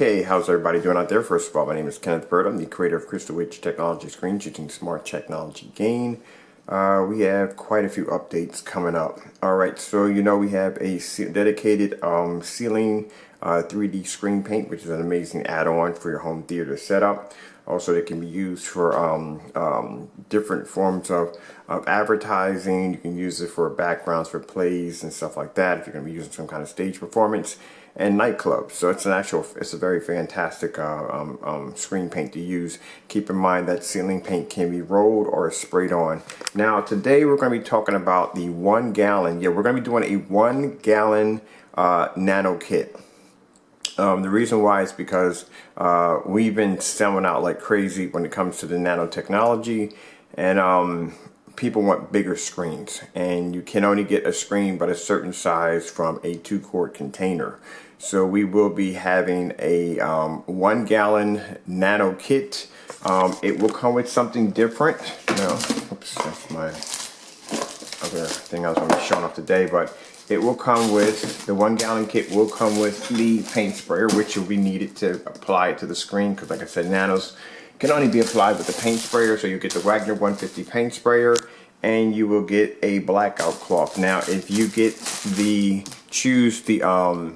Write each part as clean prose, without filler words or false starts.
Hey, how's everybody doing out there? First of all, my name is Kenneth Bird. I'm the creator of Crystal Witch Technology Screens using Smart Technology Gain. We have quite a few updates coming up. Alright, so we have a dedicated ceiling 3D screen paint, which is an amazing add-on for your home theater setup. Also, it can be used for different forms of advertising. You can use it for backgrounds for plays and stuff like that if you're going to be using some kind of stage performance and nightclubs. So it's a very fantastic screen paint to use. Keep in mind that ceiling paint can be rolled or sprayed on. Now today we're going to be talking about the 1 gallon. We're going to be doing a 1 gallon nano kit. The reason why is because we've been selling out like crazy when it comes to the nanotechnology, and people want bigger screens, and you can only get a screen but a certain size from a 2-quart container. So we will be having a 1 gallon nano kit. It will come with something different. Oops, that's my other thing I was going to be showing off today, but it will come with, the 1 gallon kit will come with the paint sprayer, which will be needed to apply it to the screen, because like I said, nanos can only be applied with the paint sprayer. So you get the Wagner 150 paint sprayer, and you will get a blackout cloth. Now if you get choose our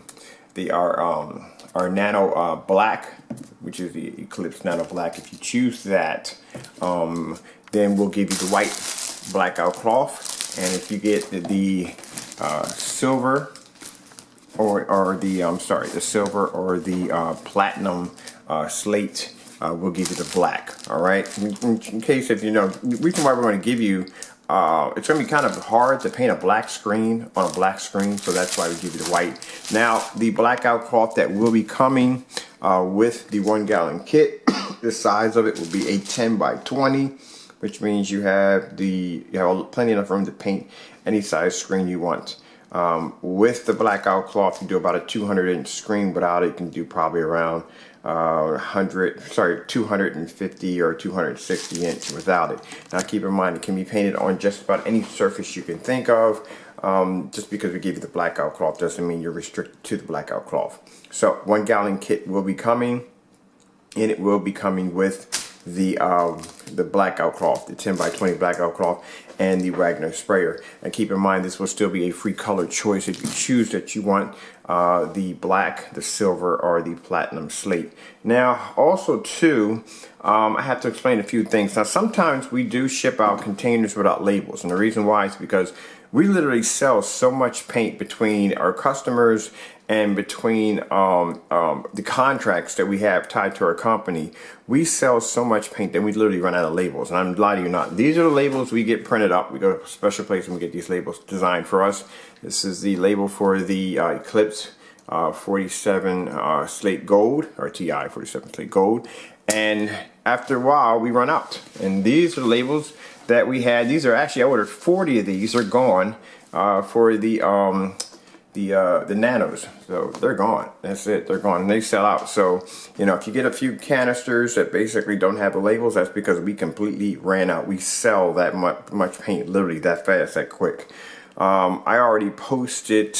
nano black, which is the Eclipse Nano Black, if you choose that, then we'll give you the white blackout cloth. And if you get the silver or the silver or the platinum slate, we'll give you the black. All right. In case if the reason why we're going to give you, it's going to be kind of hard to paint a black screen on a black screen, so that's why we give you the white. Now the blackout cloth that will be coming with the 1 gallon kit, the size of it will be a 10 by 20. Which means you have plenty enough room to paint any size screen you want. With the blackout cloth, you do about a 200-inch screen. Without it, you can do probably around 250 or 260 inch without it. Now keep in mind, it can be painted on just about any surface you can think of. Just because we give you the blackout cloth doesn't mean you're restricted to the blackout cloth. So 1 gallon kit will be coming, and it will be coming with the blackout cloth, the 10 by 20 blackout cloth, and the Wagner sprayer. And keep in mind, this will still be a free color choice if you choose that you want the black, the silver, or the platinum slate. Now also too, I have to explain a few things. Now sometimes we do ship out containers without labels, and the reason why is because we literally sell so much paint between our customers and between the contracts that we have tied to our company. We sell so much paint that we literally run out of labels. And I'm lying to you not. These are the labels we get printed up. We go to a special place and we get these labels designed for us. This is the label for the Eclipse 47 Slate Gold, or TI 47 Slate Gold. And after a while, we run out. And these are the labels that we had. These are actually, I ordered 40 of these. They're gone for the nanos, so they're gone. That's it, they're gone, and they sell out. So if you get a few canisters that basically don't have the labels, that's because we completely ran out. We sell that much paint literally that fast, that quick. I already posted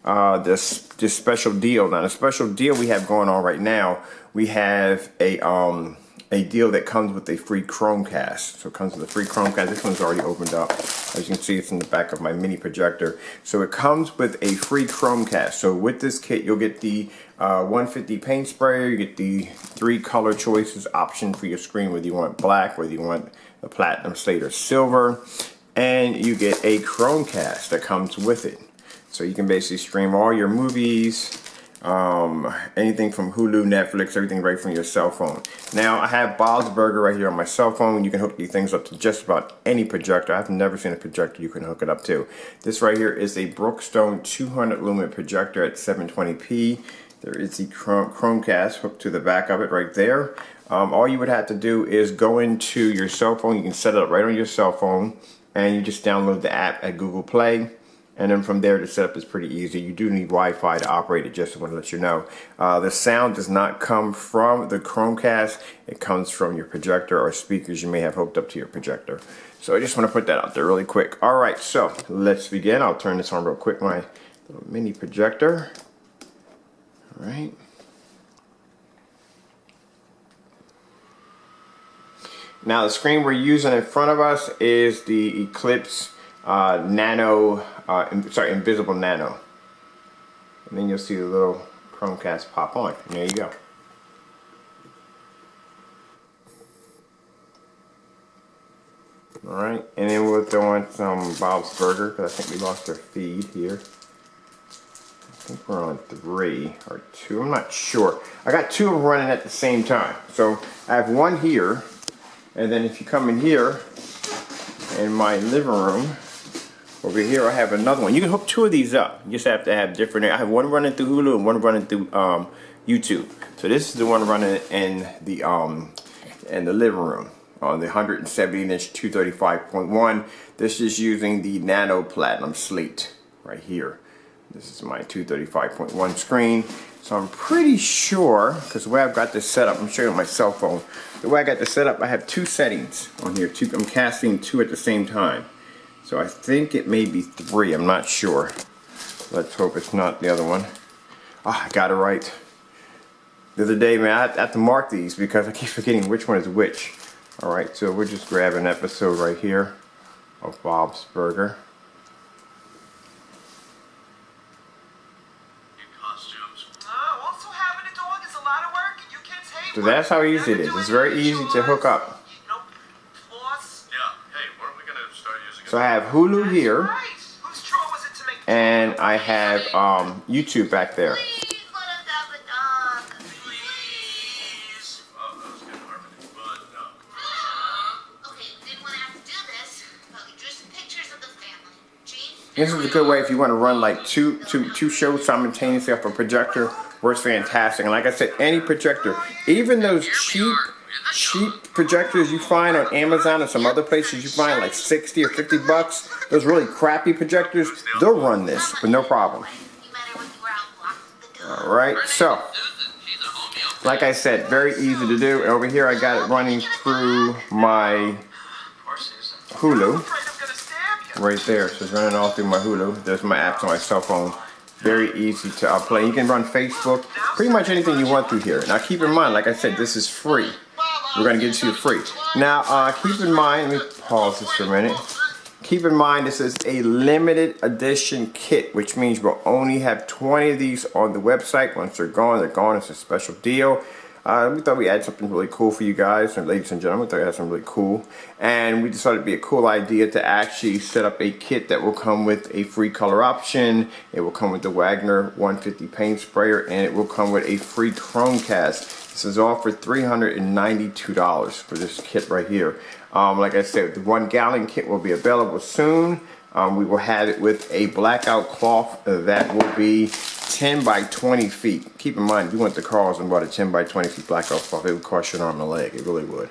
this special deal. Now the special deal we have going on right now, we have a deal that comes with a free chromecast. So it comes with a free chromecast. This one's already opened up. As you can see, it's in the back of my mini projector. So it comes with a free chromecast. So with this kit, you'll get the 150 paint sprayer, you get the 3 color choices option for your screen, whether you want black, whether you want the platinum, slate, or silver, and you get a chromecast that comes with it. So you can basically stream all your movies, anything from Hulu, Netflix, everything right from your cell phone. Now I have Bob's Burger right here on my cell phone. You can hook these things up to just about any projector. I've never seen a projector you can hook it up to. This right here is a Brookstone 200 lumen projector at 720p. There is the Chromecast hooked to the back of it right there. All you would have to do is go into your cell phone. You can set it up right on your cell phone, and you just download the app at Google Play. And then from there, the setup is pretty easy. You do need Wi-Fi to operate it, just want to let you know. The sound does not come from the Chromecast. It comes from your projector or speakers you may have hooked up to your projector. So I just want to put that out there really quick. All right, so let's begin. I'll turn this on real quick, my little mini projector. All right. Now the screen we're using in front of us is the Eclipse Nano, Invisible Nano. And then you'll see the little Chromecast pop on. And there you go. Alright, and then we'll throw in some Bob's Burger, because I think we lost our feed here. I think we're on 3 or 2, I'm not sure. I got 2 of them running at the same time. So I have one here, and then if you come in here, in my living room, over here I have another one. You can hook 2 of these up. You just have to have different, I have one running through Hulu and one running through YouTube. So this is the one running in the living room. On the 170-inch 235.1. This is using the Nano Platinum Slate right here. This is my 235.1 screen. So I'm pretty sure, because the way I've got this set up, I'm showing you on my cell phone. The way I got this set up, I have 2 settings on here. I'm casting 2 at the same time. So I think it may be 3, I'm not sure. Let's hope it's not the other one. Ah, I got it right. The other day, man, I have to mark these because I keep forgetting which one is which. Alright, so we'll just grab an episode right here of Bob's Burger. So that's how easy it is. It's very easy to hook up. So I have Hulu here, and I have YouTube back there. This is a good way if you want to run like two shows simultaneously off a projector. Works fantastic. And like I said, any projector, even those cheap projectors you find on Amazon or some other places you find like 60 or 50 bucks, those really crappy projectors, they'll run this with no problem. Alright, so like I said, very easy to do. Over here I got it running through my Hulu. Right there, so it's running all through my Hulu. There's my apps on my cell phone. Very easy to play. You can run Facebook, pretty much anything you want through here. Now keep in mind, like I said, this is free. We're going to get it to you free. Now keep in mind, let me pause this for a minute. Keep in mind this is a limited edition kit, which means we'll only have 20 of these on the website. Once they're gone, they're gone. It's a special deal. We thought we'd add something really cool for you guys, and ladies and gentlemen, we thought we had something really cool. And we decided it'd be a cool idea to actually set up a kit that will come with a free color option. It will come with the Wagner 150 paint sprayer, and it will come with a free chromecast. This is all for $392 for this kit right here. Like I said, the 1 gallon kit will be available soon. We will have it with a blackout cloth that will be 10 by 20 feet. Keep in mind, if you went to Carl's and bought a 10 by 20 feet blackout cloth, it would cost you an arm and a leg. It really would.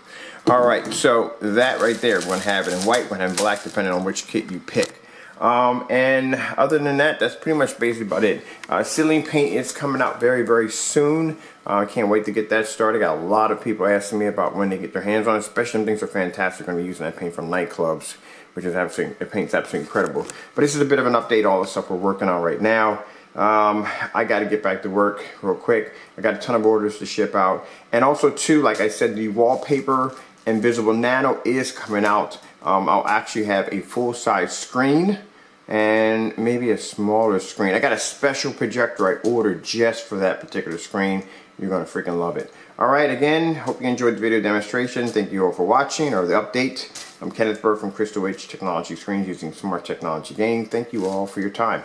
Alright, so that right there, we're going to have it in white, we're going to have it in black, depending on which kit you pick. And other than that, that's pretty much basically about it. Ceiling paint is coming out very, very soon. I can't wait to get that started. Got a lot of people asking me about when they get their hands on it, especially when things are fantastic. We're going to be using that paint from nightclubs, which is absolutely, the paint's absolutely incredible. But this is a bit of an update, all the stuff we're working on right now. I got to get back to work real quick. I got a ton of orders to ship out. And also too, like I said, the wallpaper Invisible Nano is coming out. I'll actually have a full-size screen and maybe a smaller screen. I got a special projector I ordered just for that particular screen. You're going to freaking love it. Alright, again, hope you enjoyed the video demonstration. Thank you all for watching, or the update. I'm Kenneth Burr from Crystal H Technology Screens, using smart technology gain. Thank you all for your time.